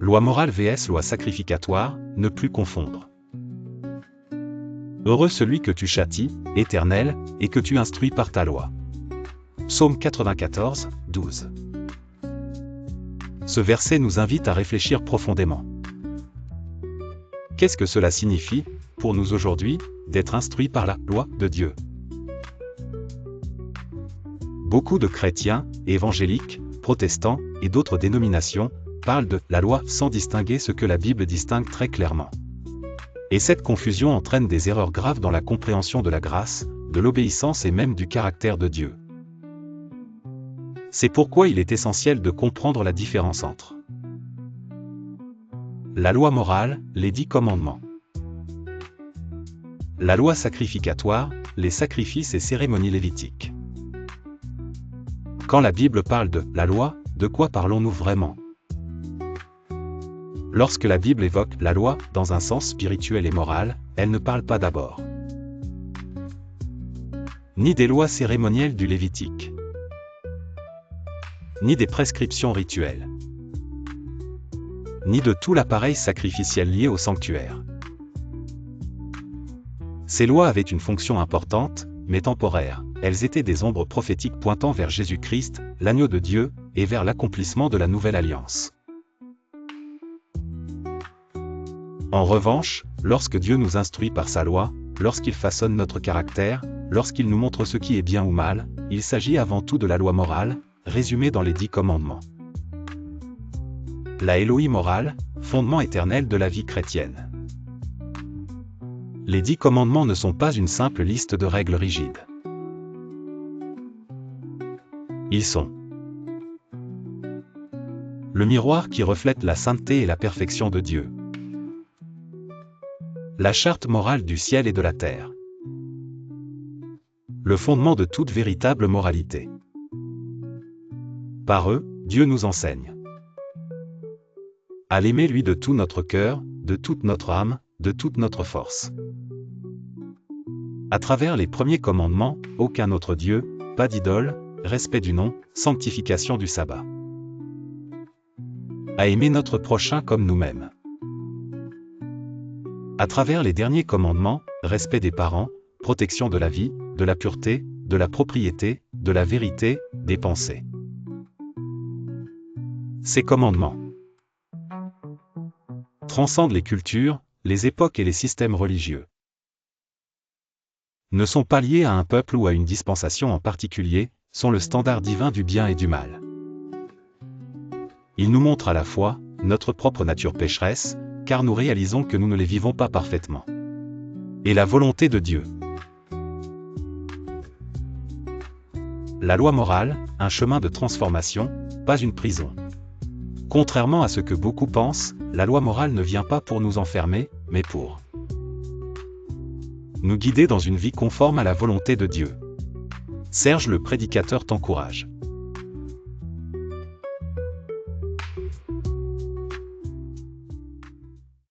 Loi morale vs loi sacrificatoire, ne plus confondre. Heureux celui que tu châties, Éternel, et que tu instruis par ta loi. Psaume 94, 12. Ce verset nous invite à réfléchir profondément. Qu'est-ce que cela signifie, pour nous aujourd'hui, d'être instruits par la loi de Dieu? Beaucoup de chrétiens, évangéliques, protestants, et d'autres dénominations, parlent de la loi sans distinguer ce que la Bible distingue très clairement. Et cette confusion entraîne des erreurs graves dans la compréhension de la grâce, de l'obéissance et même du caractère de Dieu. C'est pourquoi il est essentiel de comprendre la différence entre la loi morale, les 10 commandements. La loi sacrificatoire, les sacrifices et cérémonies lévitiques. Quand la Bible parle de la loi, de quoi parlons-nous vraiment? Lorsque la Bible évoque la loi, dans un sens spirituel et moral, elle ne parle pas d'abord ni des lois cérémonielles du Lévitique, ni des prescriptions rituelles, ni de tout l'appareil sacrificiel lié au sanctuaire. Ces lois avaient une fonction importante, mais temporaire. Elles étaient des ombres prophétiques pointant vers Jésus-Christ, l'agneau de Dieu, et vers l'accomplissement de la nouvelle alliance. En revanche, lorsque Dieu nous instruit par sa loi, lorsqu'il façonne notre caractère, lorsqu'il nous montre ce qui est bien ou mal, il s'agit avant tout de la loi morale, résumée dans les 10 commandements. La Éloi morale, fondement éternel de la vie chrétienne. Les 10 commandements ne sont pas une simple liste de règles rigides. Ils sont le miroir qui reflète la sainteté et la perfection de Dieu. La charte morale du ciel et de la terre. Le fondement de toute véritable moralité. Par eux, Dieu nous enseigne à l'aimer lui de tout notre cœur, de toute notre âme, de toute notre force. À travers les premiers commandements, aucun autre Dieu, pas d'idole, respect du nom, sanctification du sabbat. À aimer notre prochain comme nous-mêmes. À travers les derniers commandements, respect des parents, protection de la vie, de la pureté, de la propriété, de la vérité, des pensées. Ces commandements transcendent les cultures, les époques et les systèmes religieux. Ne sont pas liés à un peuple ou à une dispensation en particulier, sont le standard divin du bien et du mal. Ils nous montrent à la fois notre propre nature pécheresse, car nous réalisons que nous ne les vivons pas parfaitement, et la volonté de Dieu. La loi morale, un chemin de transformation, pas une prison. Contrairement à ce que beaucoup pensent, la loi morale ne vient pas pour nous enfermer, mais pour nous guider dans une vie conforme à la volonté de Dieu. Serge le prédicateur t'encourage.